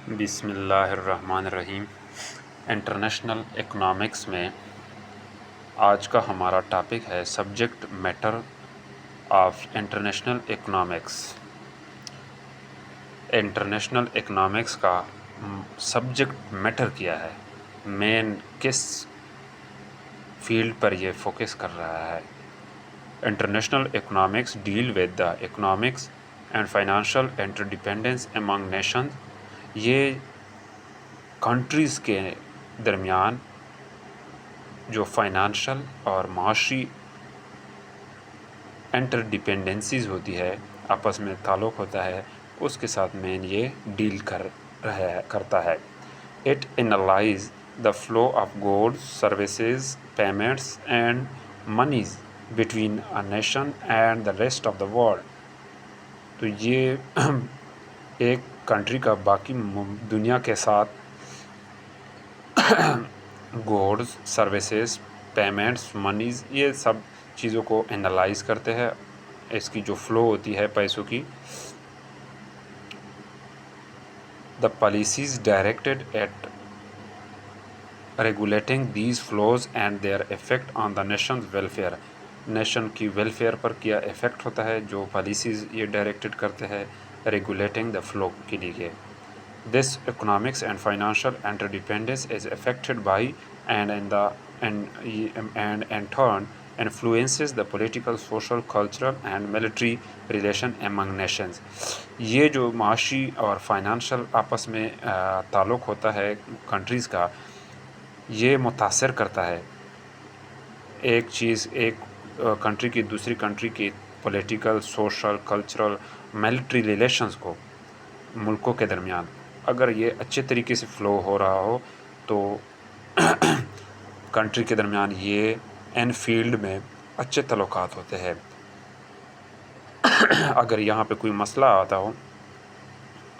بسم اللہ الرحمن الرحیم۔ انٹرنیشنل اکنامکس میں آج کا ہمارا ٹاپک ہے subject matter of international economics. International economics کا سبجیکٹ میٹر کیا ہے، مین کس فیلڈ پر یہ فوکس کر رہا ہے۔ International economics deal with the economics and financial interdependence among nations. یہ کنٹریز کے درمیان جو فائنانشل اور معاشی انٹر ڈیپینڈنسیز ہوتی ہے، آپس میں تعلق ہوتا ہے، اس کے ساتھ مین یہ ڈیل کرتا ہے۔ It analyse the flow of goods, services, payments and monies between a nation and the rest of the world. تو یہ ایک کنٹری کا باقی دنیا کے ساتھ گوڈز، سروسز، پیمنٹس، منیز، یہ سب چیزوں کو انالائز کرتے ہیں، اس کی جو فلو ہوتی ہے پیسوں کی۔ The policies directed at regulating these flows and their effect on the nations welfare. Nation کی ویلفیئر پر کیا افیکٹ ہوتا ہے، جو پالیسیز یہ ڈائریکٹڈ کرتے ہیں ریگولیٹنگ دا فلو کے لیے۔ This economics and financial interdependence is affected by and in turn influences the political, social, cultural and military relation among nations۔ یہ جو معاشی اور فائنانشل آپس میں تعلق ہوتا ہے کنٹریز کا، یہ متاثر کرتا ہے ایک چیز، ایک کنٹری کی دوسری کنٹری کی political, social, cultural, military relations کو ملکوں کے درمیان۔ اگر یہ اچھے طریقے سے فلو ہو رہا ہو تو کنٹری کے درمیان یہ ان فیلڈ میں اچھے تعلقات ہوتے ہیں۔ اگر یہاں پہ کوئی مسئلہ آتا ہو،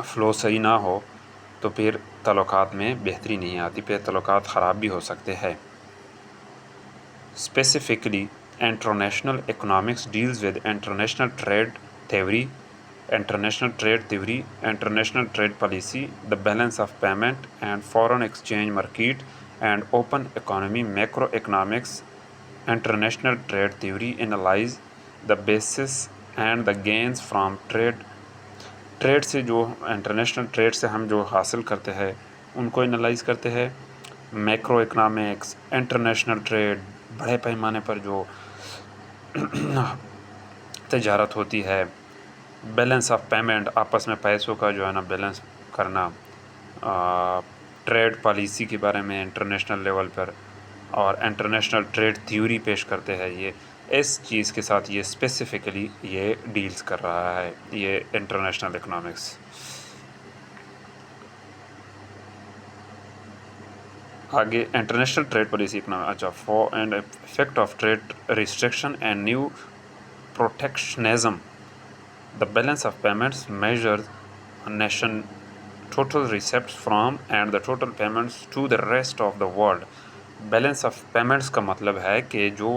فلو صحیح نہ ہو، تو پھر تعلقات میں بہتری نہیں آتی، پھر تعلقات خراب بھی ہو سکتے ہیں۔ Specifically international economics deals with international trait theory, international trade theory, international trade policy, the balance of payment and foreign exchange market, and open economy macroeconomics. International trade theory analyze the basis and the gains from trade سے جو international trade سے ہم جو حاصل کرتے ہیں ان کو analyse کرتے ہیں۔ میکرو اکنامکس، انٹرنیشنل ٹریڈ، بڑے پیمانے پر جو تجارت ہوتی ہے، بیلنس آف پیمنٹ، آپس میں پیسوں کا جو ہے نا بیلنس کرنا، ٹریڈ پالیسی کے بارے میں انٹرنیشنل لیول پر، اور انٹرنیشنل ٹریڈ تھیوری پیش کرتے ہیں۔ یہ اس چیز کے ساتھ یہ اسپیسیفکلی یہ ڈیلز کر رہا ہے یہ انٹرنیشنل اکنامکس۔ آگے انٹرنیشنل ٹریڈ پالیسی اچھا for and effect of trade restriction and new protectionism. The balance of payments measures a nation total receipts from and the total payments to the rest of the world۔ Balance of payments کا مطلب ہے کہ جو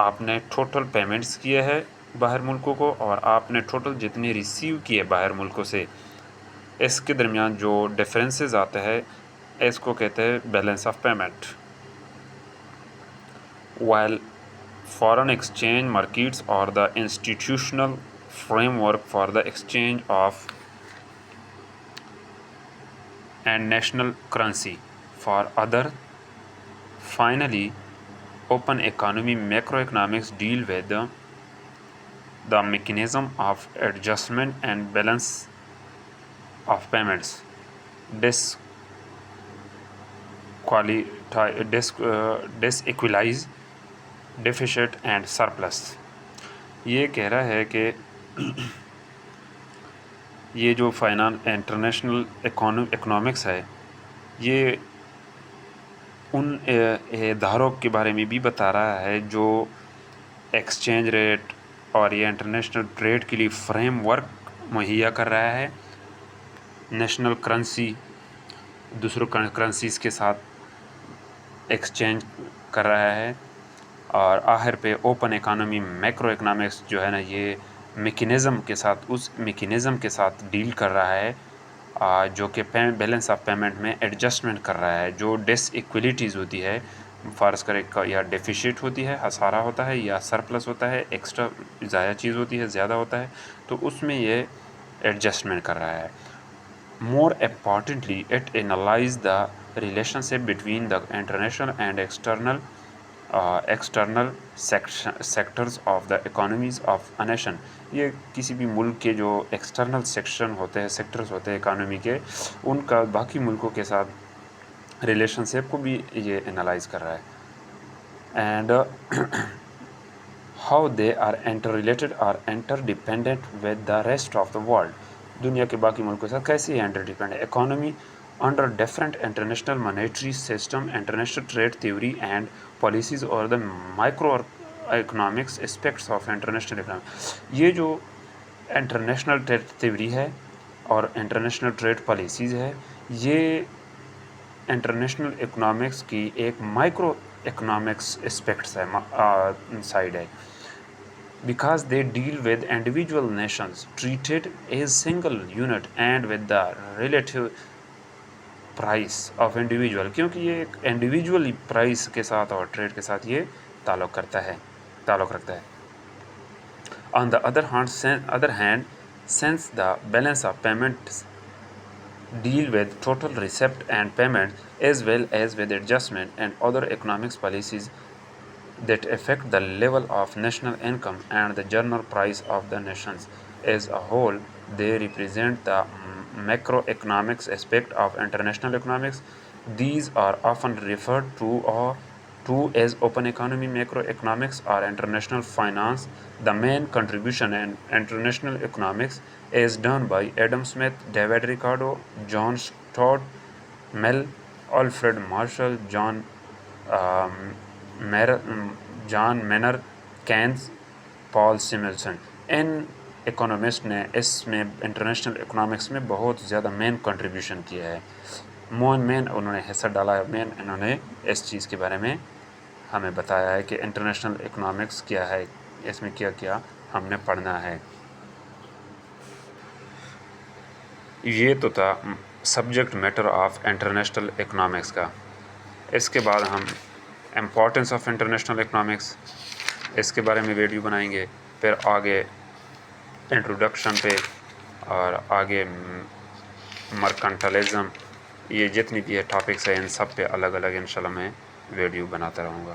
آپ نے total payments کیے ہیں باہر ملکوں کو اور آپ نے ٹوٹل جتنے ریسیو کیے باہر ملکوں سے، اس کے درمیان جو ڈفرینسز آتے ہیں اس کو کہتے ہیں balance of payment. While foreign exchange markets are the institutional framework for the exchange of and national currency for other, finally open economy macroeconomics deal with the mechanism of adjustment and balance of payments, disequalize deficit and surplus. یہ کہہ رہا ہے کہ یہ جو international economics ہے یہ ان اداروں کے بارے میں بھی بتا رہا ہے جو ایکسچینج ریٹ اور یہ انٹرنیشنل ٹریڈ کے لیے فریم ورک مہیا کر رہا ہے، نیشنل کرنسی دوسروں کرنسیز کے ساتھ ایکسچینج کر رہا ہے، اور آخر پہ اوپن اکانومی میکرو اکنامکس جو ہے نا یہ میکینزم کے ساتھ اس میکینزم کے ساتھ ڈیل کر رہا ہے، جو کہ بیلنس آف پیمنٹ میں ایڈجسٹمنٹ کر رہا ہے. جو ڈس ایکولیٹیز ہوتی ہے فرض کرے یا ڈیفیشٹ ہوتی ہے، خسارہ ہوتا ہے، یا سرپلس ہوتا ہے، ایکسٹرا ضائع چیز ہوتی ہے، زیادہ ہوتا ہے، تو اس میں یہ ایڈجسٹمنٹ کر رہا ہے. More importantly, it analyzes the relationship between the international and external sectors of the economies of a nation. یہ کسی بھی ملک کے جو ایکسٹرنل سیکشن ہوتے ہیں، سیکٹرز ہوتے ہیں اکانومی کے، ان کا باقی ملکوں کے ساتھ ریلیشن شپ کو بھی یہ انالائز کر رہا ہے. And how they are interrelated or interdependent with the rest of the world. دنیا کے باقی ملکوں کے ساتھ کیسے یہ انٹر ڈیپینڈ ہے. Economy under different international monetary system, international trade theory and policies or the microeconomics aspects of international economy. یہ جو انٹرنیشنل ٹریڈ تھیوری ہے اور انٹرنیشنل ٹریڈ پالیسیز ہے، یہ انٹرنیشنل اکنامکس کی ایک مائکرو اکنامکس اسپیکٹس ہے، سائڈ ہے. Because they deal with individual nations treated as single unit and with the relative price of individual. کیونکہ یہ ایک انڈیویجول پرائس کے ساتھ اور ٹریڈ کے ساتھ یہ تعلق رکھتا ہے. On the other hand, since the balance of payments deal with total receipt and payment as well as with adjustment and other economics policies that affect the level of national income and the general price of the nations as a whole, they represent the macroeconomics aspect of international economics. These are often referred to as open economy, macroeconomics, or international finance. The main contribution in international economics is done by Adam Smith, David Ricardo, John Stuart Mill, Alfred Marshall, John Maynard Keynes, Paul Samuelson. ان economist نے اس میں international economics میں بہت زیادہ مین contribution کیا ہے، مین انہوں نے حصہ ڈالا ہے، مین انہوں نے اس چیز کے بارے میں ہمیں بتایا ہے کہ انٹرنیشنل اکنامکس کیا ہے، اس میں کیا کیا ہم نے پڑھنا ہے. یہ تو تھا subject matter of international economics کا. اس کے بعد ہم امپورٹنس آف انٹرنیشنل اکنامکس اس کے بارے میں ویڈیو بنائیں گے، پھر آگے انٹروڈکشن پہ اور آگے مرکنٹلزم، یہ جتنی بھی ہے ٹاپکس ہیں ان سب پہ الگ الگ انشاءاللہ میں ویڈیو بناتا رہوں گا.